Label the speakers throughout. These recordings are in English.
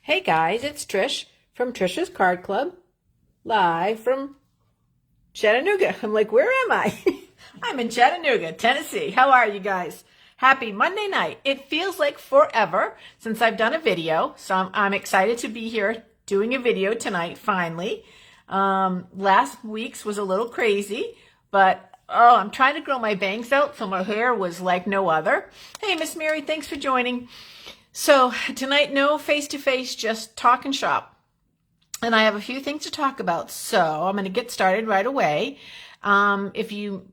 Speaker 1: Hey guys, it's Trish from Trisha's Card Club, live from Chattanooga. I'm like, where am I? I'm in Chattanooga, Tennessee. How are you guys? Happy Monday night. It feels like forever since I've done a video, so I'm excited to be here doing a video tonight, finally. Last week's was a little crazy, but I'm trying to grow my bangs out so my hair was like no other. Hey, Miss Mary, thanks for joining. So tonight, no face-to-face, just talk and shop. And I have a few things to talk about, so I'm going to get started right away. If you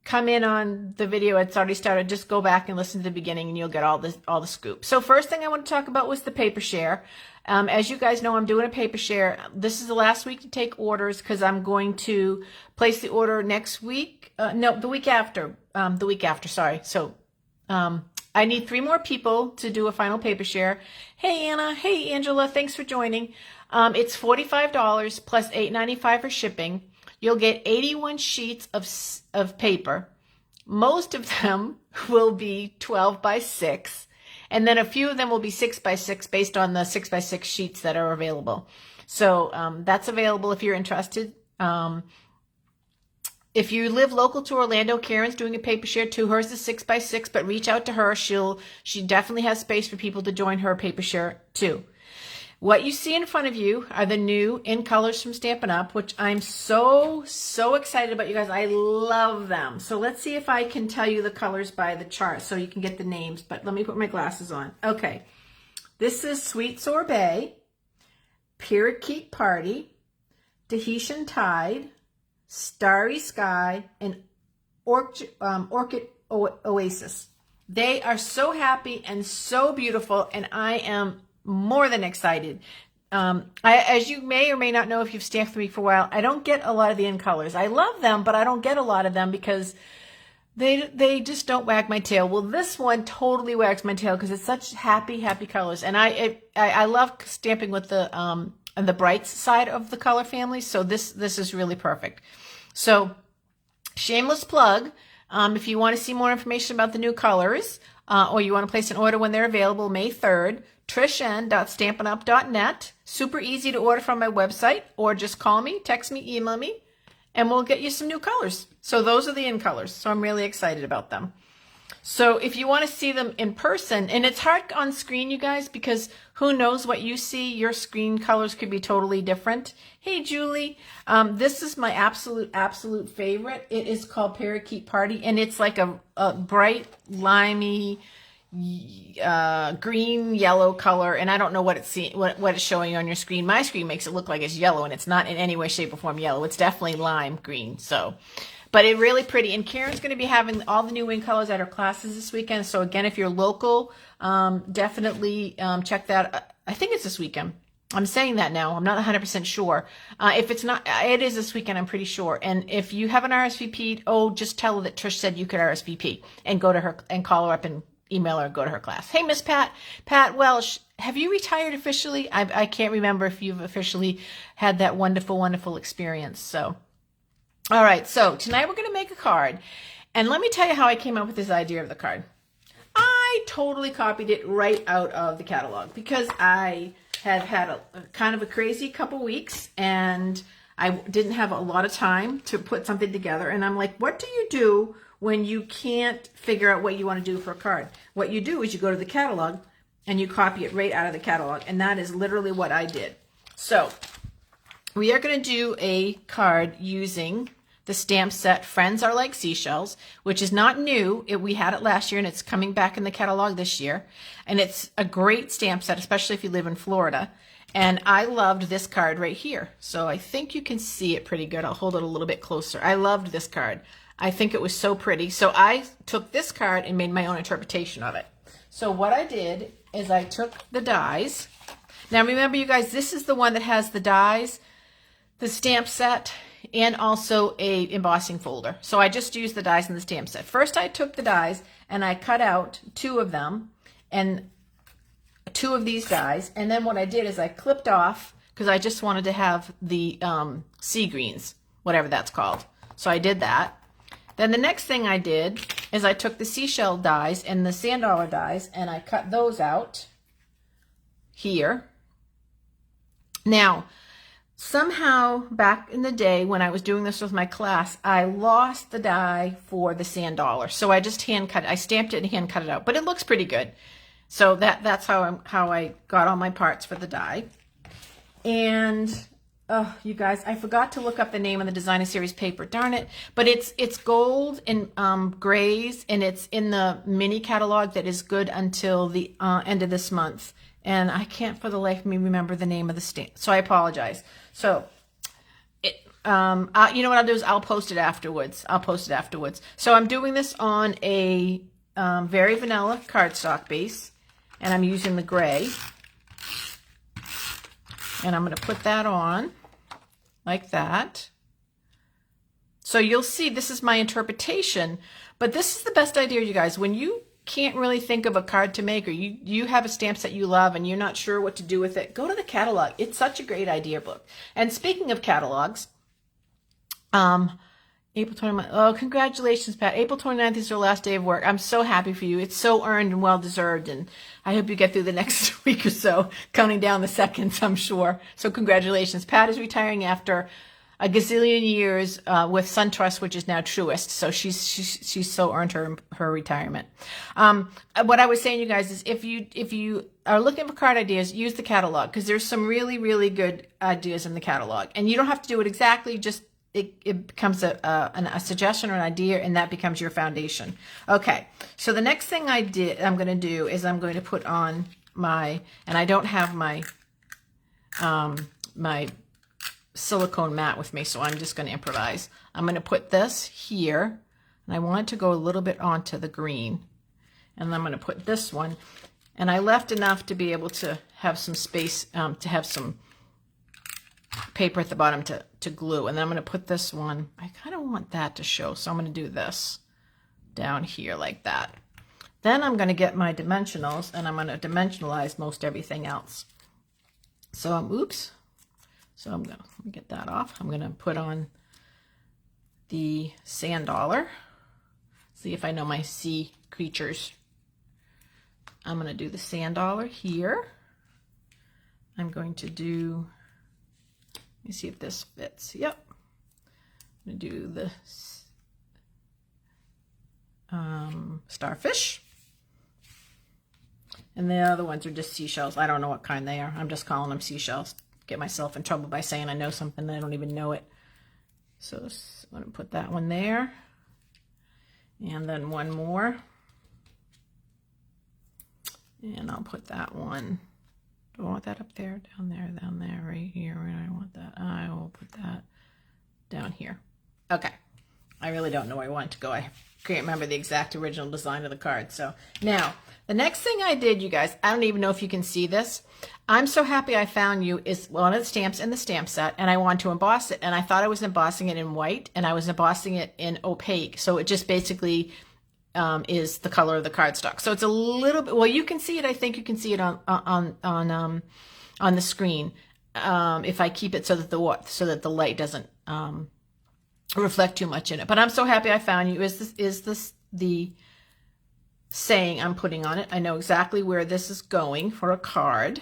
Speaker 1: come in on the video, it's already started, just go back and listen to the beginning and you'll get all the scoop. So first thing I want to talk about was the paper share. As you guys know, I'm doing a paper share. This is the last week to take orders because I'm going to place the order next week. No, the week after. Sorry. So I need 3 more people to do a final paper share. Hey, Anna. Hey, Angela. Thanks for joining. It's $45 plus $8.95 for shipping. You'll get 81 sheets of paper. Most of them will be 12 by 6. And then a few of them will be 6 by 6 based on the 6 by 6 sheets that are available. So that's available if you're interested. If you live local to Orlando, Karen's doing a paper share too. Hers is 6 by 6, but reach out to her. She definitely has space for people to join her paper share too. What you see in front of you are the new in colors from Stampin' Up, which I'm so excited about, you guys. I love them. So let's see if I can tell you the colors by the chart so you can get the names, but let me put my glasses on. Okay, this is Sweet Sorbet, Parakeet Party, Tahitian Tide, Starry Sky, and Orchid Oasis. They are so happy and so beautiful, and I am more than excited. As you may or may not know if you've stamped with me for a while, I don't get a lot of the in colors. I love them, but I don't get a lot of them because they just don't wag my tail. Well, this one totally wags my tail because it's such happy colors, and I love stamping with the bright side of the color family. So this is really perfect. So shameless plug. If you want to see more information about the new colors, or you want to place an order when they're available, May 3rd, trishen.stampinup.net. Super easy to order from my website, or just call me, text me, email me, and we'll get you some new colors. So those are the in colors. So I'm really excited about them. So if you want to see them in person, and it's hard on screen, you guys, because who knows what you see, your screen colors could be totally different. Hey, Julie, this is my absolute favorite. It is called Parakeet Party, and it's like a bright, limey, green, yellow color, and I don't know what it's showing on your screen. My screen makes it look like it's yellow, and it's not in any way, shape, or form yellow. It's definitely lime green, so... But it's really pretty. And Karen's going to be having all the new in colors at her classes this weekend. So again, if you're local, definitely check that. I think it's this weekend. I'm saying that now. I'm not 100% sure. If it's not, it is this weekend, I'm pretty sure. And if you haven't RSVP'd, just tell her that Trish said you could RSVP and go to her and call her up and email her and go to her class. Hey, Miss Pat Welsh, have you retired officially? I can't remember if you've officially had that wonderful experience. So... All right, so tonight we're going to make a card. And let me tell you how I came up with this idea of the card. I totally copied it right out of the catalog because I had a kind of a crazy couple weeks and I didn't have a lot of time to put something together. And I'm like, what do you do when you can't figure out what you want to do for a card? What you do is you go to the catalog and you copy it right out of the catalog. And that is literally what I did. So we are going to do a card using the stamp set Friends Are Like Seashells, which is not new. We had it last year, and it's coming back in the catalog this year. And it's a great stamp set, especially if you live in Florida. And I loved this card right here. So I think you can see it pretty good. I'll hold it a little bit closer. I loved this card. I think it was so pretty. So I took this card and made my own interpretation of it. So what I did is I took the dies. Now remember, you guys, this is the one that has the dies, the stamp set, and also a embossing folder. So I just used the dies in the stamp set. First I took the dies and I cut out 2 of them and 2 of these dies, and then what I did is I clipped off because I just wanted to have the sea greens, whatever that's called. So I did that. Then the next thing I did is I took the seashell dies and the sand dollar dies and I cut those out here. Now, somehow back in the day when I was doing this with my class, I lost the die for the sand dollar. So I just hand cut it. I stamped it and hand cut it out, but it looks pretty good. So that's how I got all my parts for the die. And oh, you guys, I forgot to look up the name of the designer series paper. Darn it! But it's gold and grays, and it's in the mini catalog that is good until the end of this month. And I can't for the life of me remember the name of the stamp, so I apologize. So, you know what I'll do is I'll post it afterwards. So I'm doing this on a very vanilla cardstock base, and I'm using the gray. And I'm going to put that on like that. So you'll see this is my interpretation, but this is the best idea, you guys. When you can't really think of a card to make, or you have a stamp set you love and you're not sure what to do with it, go to the catalog. It's such a great idea book. And speaking of catalogs, April 29th. Oh, congratulations, Pat. April 29th is your last day of work. I'm so happy for you. It's so earned and well-deserved, and I hope you get through the next week or so, counting down the seconds, I'm sure. So congratulations. Pat is retiring after a gazillion years with SunTrust, which is now Truist. So she's so earned her retirement. What I was saying, you guys, is if you are looking for card ideas, use the catalog, because there's some really, really good ideas in the catalog. And you don't have to do it exactly, just it becomes a suggestion or an idea, and that becomes your foundation. Okay, so the next thing I'm going to do is I'm going to put on my, and I don't have my my silicone mat with me, so I'm just going to improvise. I'm going to put this here, and I want it to go a little bit onto the green, and I'm going to put this one, and I left enough to be able to have some space, to have some paper at the bottom to glue. And then I'm going to put this one, I kind of want that to show, so I'm going to do this down here like that. Then I'm going to get my dimensionals, and I'm going to dimensionalize most everything else. So I'm going to get that off. I'm going to put on the sand dollar. See if I know my sea creatures. I'm going to do the sand dollar here. I'm going to do, let me see if this fits. Yep. I'm going to do the starfish. And the other ones are just seashells. I don't know what kind they are. I'm just calling them seashells. Get myself in trouble by saying I know something and I don't even know it. So I'm going to put that one there. And then one more. And I'll put that one. Do I want that up there, down there, right here? Where do I want that? I will put that down here. Okay. I really don't know where I want it to go. I can't remember the exact original design of the card. So now, the next thing I did, you guys, I don't even know if you can see this. I'm so happy I found you is one of the stamps in the stamp set, and I want to emboss it. And I thought I was embossing it in white, and I was embossing it in opaque. So it just basically is the color of the cardstock. So it's a little bit, well, you can see it. I think you can see it on the screen if I keep it so that the light doesn't reflect too much in it. But I'm so happy I found you. Is this the saying I'm putting on it? I know exactly where this is going for a card.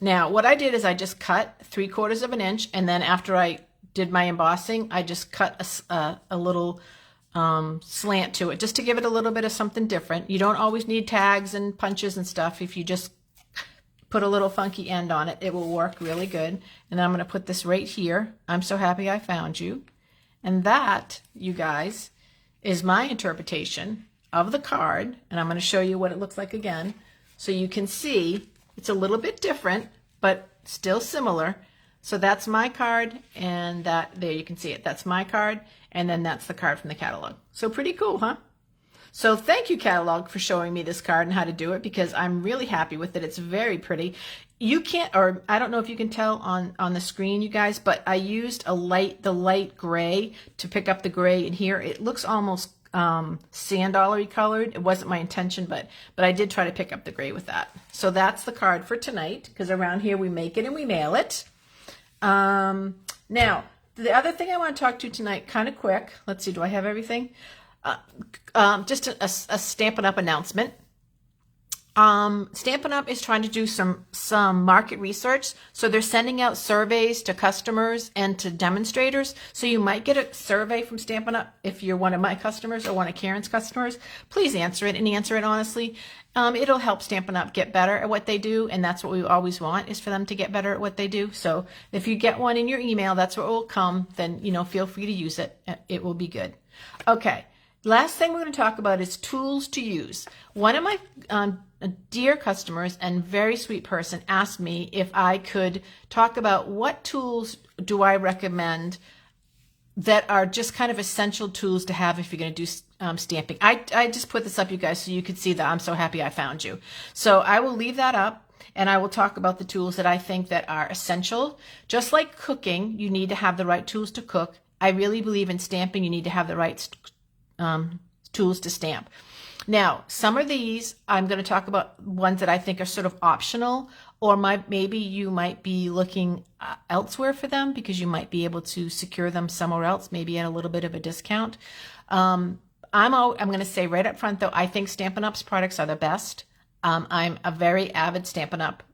Speaker 1: Now, what I did is I just cut 3/4 of an inch, and then after I did my embossing, I just cut a little slant to it, just to give it a little bit of something different. You don't always need tags and punches and stuff. If you just put a little funky end on it, it will work really good. And then I'm going to put this right here. I'm so happy I found you. And that, you guys, is my interpretation of the card. And I'm going to show you what it looks like again, so you can see it's a little bit different, but still similar. So that's my card, and there you can see it. That's my card, and then that's the card from the catalog. So pretty cool, huh? So thank you, catalog, for showing me this card and how to do it, because I'm really happy with it. It's very pretty. You can't, or I don't know if you can tell on the screen, you guys, but I used the light gray to pick up the gray in here. It looks almost sand dollar-y colored. It wasn't my intention, but I did try to pick up the gray with that. So that's the card for tonight, because around here we make it and we mail it. Now, the other thing I want to talk to tonight, kind of quick. Let's see, do I have everything? Just a Stampin' Up announcement. Stampin' Up! Is trying to do some market research. So they're sending out surveys to customers and to demonstrators. So you might get a survey from Stampin' Up! If you're one of my customers or one of Karen's customers. Please answer it, and answer it honestly. It'll help Stampin' Up! Get better at what they do, and that's what we always want, is for them to get better at what they do. So if you get one in your email, that's what will come. Then, feel free to use it. It will be good. Okay. Last thing we're going to talk about is tools to use. One of my dear customers and very sweet person asked me if I could talk about what tools do I recommend that are just kind of essential tools to have if you're going to do stamping. I just put this up, you guys, so you could see that I'm so happy I found you. So I will leave that up, and I will talk about the tools that I think that are essential. Just like cooking, you need to have the right tools to cook. I really believe in stamping, you need to have the right tools to stamp. Now, some of these, I'm going to talk about ones that I think are sort of optional, or maybe you might be looking elsewhere for them because you might be able to secure them somewhere else, maybe at a little bit of a discount. I'm going to say right up front, though, I think Stampin' Up's products are the best. I'm a very avid Stampin' Up!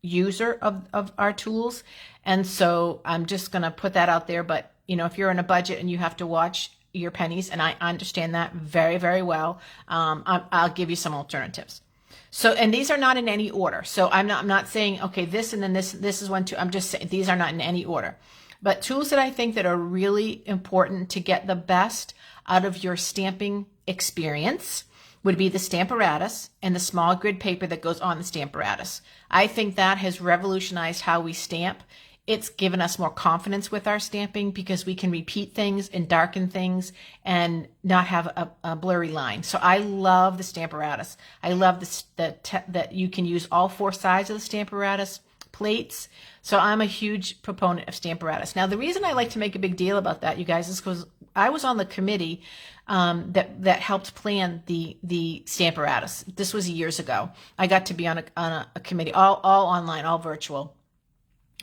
Speaker 1: User of our tools, and so I'm just going to put that out there. But, if you're on a budget and you have to watch your pennies, and I understand that very, very well, I'll give you some alternatives. So, and these are not in any order. So I'm not saying, okay, this and then this is one, two. I'm just saying these are not in any order. But tools that I think that are really important to get the best out of your stamping experience would be the Stamparatus and the small grid paper that goes on the Stamparatus. I think that has revolutionized how we stamp. It's given us more confidence with our stamping because we can repeat things and darken things and not have a blurry line. So I love the Stamparatus. I love that you can use all four sides of the Stamparatus plates. So I'm a huge proponent of Stamparatus. Now, the reason I like to make a big deal about that, you guys, is because I was on the committee that helped plan the Stamparatus. This was years ago. I got to be on a committee, all online, all virtual.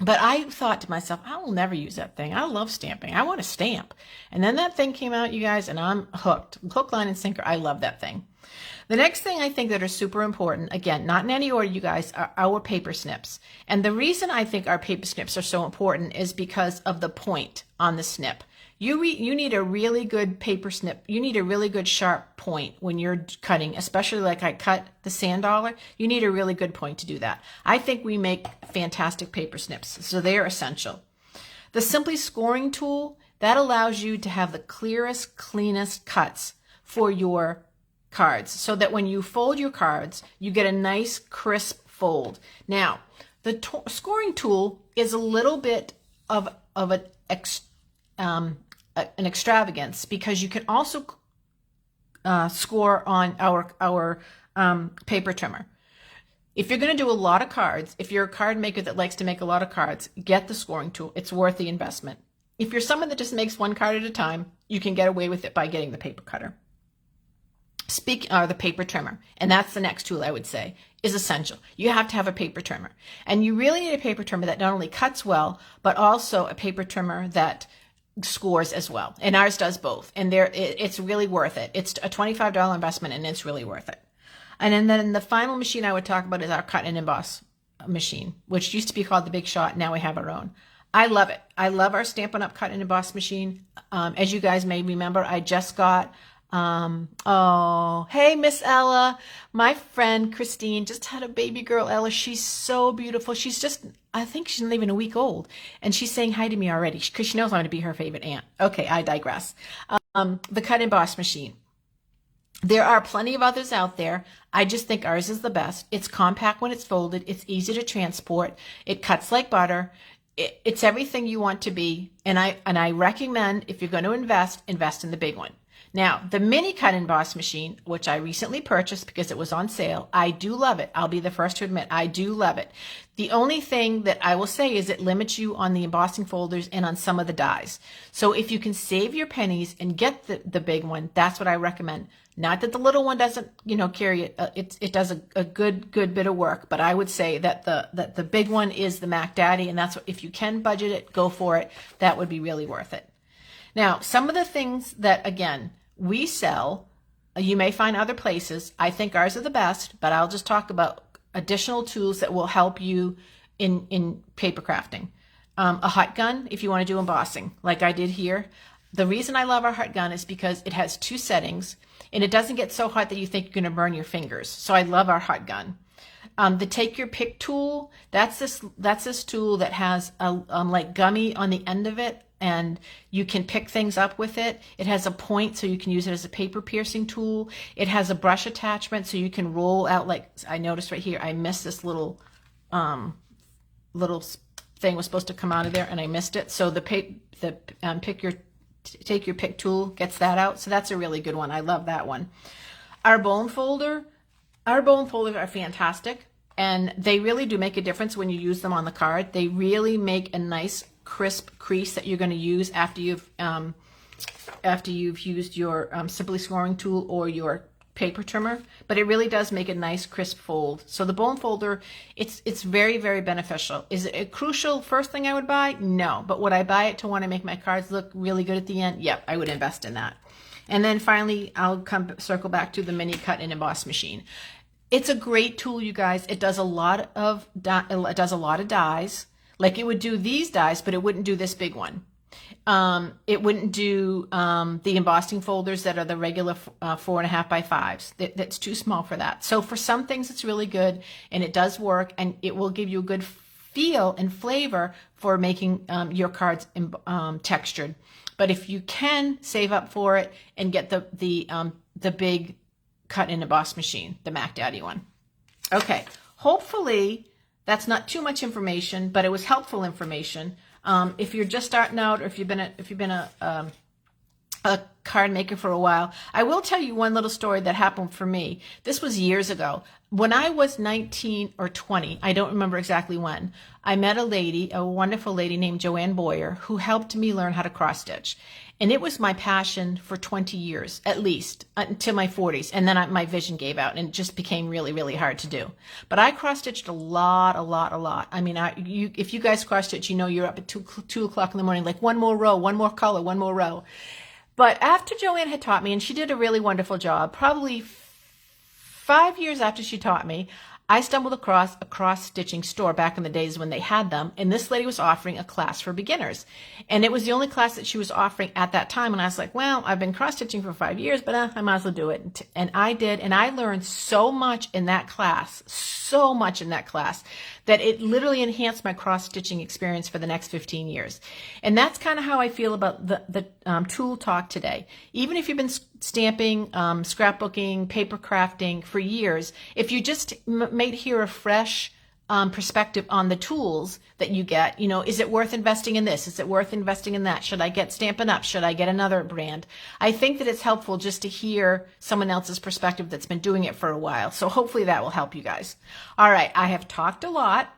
Speaker 1: But I thought to myself, I will never use that thing. I love stamping. I want to stamp. And then that thing came out, you guys, and I'm hooked. Hook, line, and sinker. I love that thing. The next thing I think that are super important, again, not in any order, you guys, are our paper snips. And the reason I think our paper snips are so important is because of the point on the snip. You need a really good paper snip. You need a really good sharp point when you're cutting, especially like I cut the sand dollar. You need a really good point to do that. I think we make fantastic paper snips, so they are essential. The Simply Scoring tool, that allows you to have the clearest, cleanest cuts for your cards so that when you fold your cards, you get a nice, crisp fold. Now, the scoring tool is a little bit of an extravagance because you can also score on our paper trimmer. If you're going to do a lot of cards, if you're a card maker that likes to make a lot of cards, get the scoring tool. It's worth the investment. If you're someone that just makes one card at a time, you can get away with it by getting the paper cutter. The paper trimmer, and that's the next tool I would say is essential. You have to have a paper trimmer, and you really need a paper trimmer that not only cuts well, but also a paper trimmer that scores as well. And ours does both, and it's really worth it. It's a $25 investment, and it's really worth it. And then the final machine I would talk about is our cut and emboss machine, which used to be called the Big Shot. Now we have our own. I love it. I love our Stampin' Up! Cut and emboss machine. As you guys may remember, I just got hey, Miss Ella, my friend Christine just had a baby girl, Ella. She's so beautiful. I think she's not even a week old. And she's saying hi to me already because she knows I'm going to be her favorite aunt. Okay, I digress. The cut and emboss machine. There are plenty of others out there. I just think ours is the best. It's compact when it's folded. It's easy to transport. It cuts like butter. It's everything you want to be. And I recommend if you're going to invest in the big one. Now, the mini cut and emboss machine, which I recently purchased because it was on sale, I do love it. I'll be the first to admit I do love it. The only thing that I will say is it limits you on the embossing folders and on some of the dies. So if you can save your pennies and get the big one, that's what I recommend. Not that the little one doesn't, carry it. It does a good bit of work, but I would say that the big one is the Mac Daddy, and that's what, if you can budget it, go for it. That would be really worth it. Now, some of the things that, again, we sell You may find other places. I think ours are the best, but I'll just talk about additional tools that will help you in paper crafting. A hot gun if you want to do embossing, like I did here. The reason I love our hot gun is because it has 2 settings, and it doesn't get so hot that you think you're going to burn your fingers. So I love our hot gun. The take your pick tool, that's this tool that has a like gummy on the end of it, and you can pick things up with it. It has a point, so you can use it as a paper piercing tool. It has a brush attachment, so you can roll out, like I noticed right here, I missed this little thing was supposed to come out of there, and I missed it. So the take your pick tool gets that out. So that's a really good one. I love that one. Our bone folders are fantastic, and they really do make a difference when you use them on the card. They really make a nice crisp crease that you're going to use after you've used your Simply Scoring tool or your paper trimmer, but it really does make a nice crisp fold. So the bone folder, it's very, very beneficial. Is it a crucial first thing I would buy? No, but would I buy it to want to make my cards look really good at the end? Yep, I would invest in that. And then finally, I'll circle back to the mini cut and emboss machine. It's a great tool, you guys. It does a lot of dies. Like it would do these dies, but it wouldn't do this big one. It wouldn't do the embossing folders that are the regular 4.5 by 5s. That's too small for that. So for some things, it's really good, and it does work, and it will give you a good feel and flavor for making your cards textured. But if you can save up for it and get the big cut and emboss machine, the Mac Daddy one. Okay, hopefully that's not too much information, but it was helpful information. If you're just starting out, or if you've been a card maker for a while, I will tell you one little story that happened for me. This was years ago. When I was 19 or 20, I don't remember exactly when, I met a wonderful lady named Joanne Boyer, who helped me learn how to cross stitch. And it was my passion for 20 years, at least, until my 40s. And then my vision gave out, and it just became really, really hard to do. But I cross-stitched a lot. I mean, if you guys cross-stitch, you know you're up at 2 o'clock in the morning, like one more row, one more color, one more row. But after Joanne had taught me, and she did a really wonderful job, probably 5 years after she taught me, I stumbled across a cross-stitching store back in the days when they had them, and this lady was offering a class for beginners. And it was the only class that she was offering at that time, and I was like, well, I've been cross-stitching for 5 years, but I might as well do it. And I did, and I learned so much in that class, that it literally enhanced my cross-stitching experience for the next 15 years. And that's kind of how I feel about the tool talk today. Even if you've been stamping, scrapbooking, paper crafting for years, if you just made here a fresh perspective on the tools that you get, you know, is it worth investing in this? Is it worth investing in that? Should I get Stampin'UP? Should I get another brand? I think that it's helpful just to hear someone else's perspective that's been doing it for a while. So hopefully that will help you guys. All right, I have talked a lot.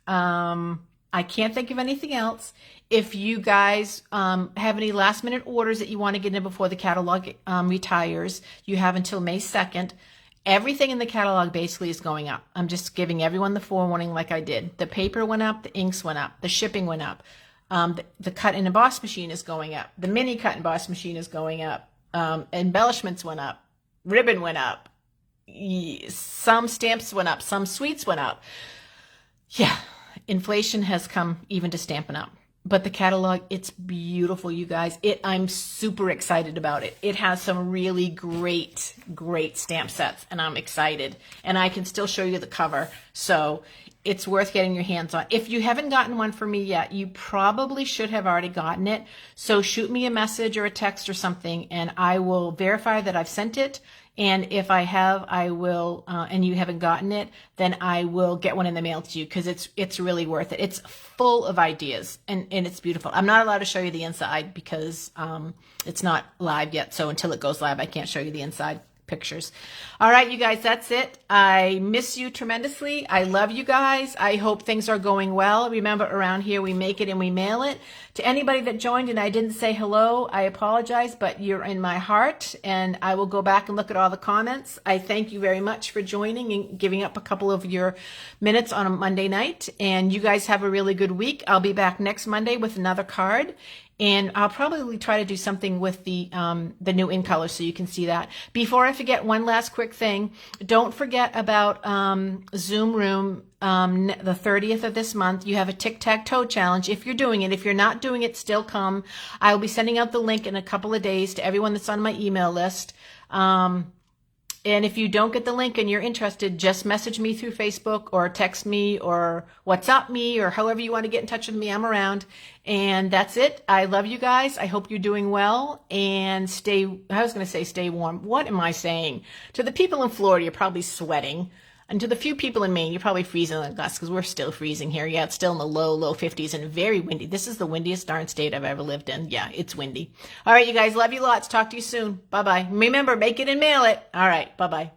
Speaker 1: I can't think of anything else. If you guys have any last minute orders that you want to get in before the catalog retires, you have until May 2nd. Everything in the catalog basically is going up. I'm just giving everyone the forewarning like I did. The paper went up, the inks went up, the shipping went up. The cut and emboss machine is going up. The mini cut and emboss machine is going up. Embellishments went up. Ribbon went up. Some stamps went up. Some sweets went up. Yeah, inflation has come even to Stampin' Up. But the catalog, it's beautiful, you guys. I'm super excited about it. It has some really great stamp sets, and I'm excited. And I can still show you the cover, so it's worth getting your hands on. If you haven't gotten one from me yet, you probably should have already gotten it. So shoot me a message or a text or something, and I will verify that I've sent it. And if I have, I will, and you haven't gotten it, then I will get one in the mail to you, because it's really worth it. It's full of ideas, and it's beautiful. I'm not allowed to show you the inside because it's not live yet. So until it goes live, I can't show you the inside pictures. All right, you guys, that's it. I miss you tremendously. I love you guys. I hope things are going well. Remember, around here, we make it and we mail it. To anybody that joined and I didn't say hello, I apologize, but you're in my heart, and I will go back and look at all the comments. I thank you very much for joining and giving up a couple of your minutes on a Monday night, and you guys have a really good week. I'll be back next Monday with another card, And I'll probably try to do something with the new in color so you can see that. Before I forget, one last quick thing. Don't forget about Zoom Room. The 30th of this month, you have a tic-tac-toe challenge. If you're doing it, if you're not doing it, still come. I will be sending out the link in a couple of days to everyone that's on my email list. And if you don't get the link and you're interested, just message me through Facebook or text me or WhatsApp me or however you want to get in touch with me. I'm around. And that's it. I love you guys. I hope you're doing well and I was going to say stay warm. What am I saying? To the people in Florida, you're probably sweating. And to the few people in Maine, you're probably freezing like us because we're still freezing here. Yeah, it's still in the low 50s and very windy. This is the windiest darn state I've ever lived in. Yeah, it's windy. All right, you guys, love you lots. Talk to you soon. Bye-bye. Remember, make it and mail it. All right, bye-bye.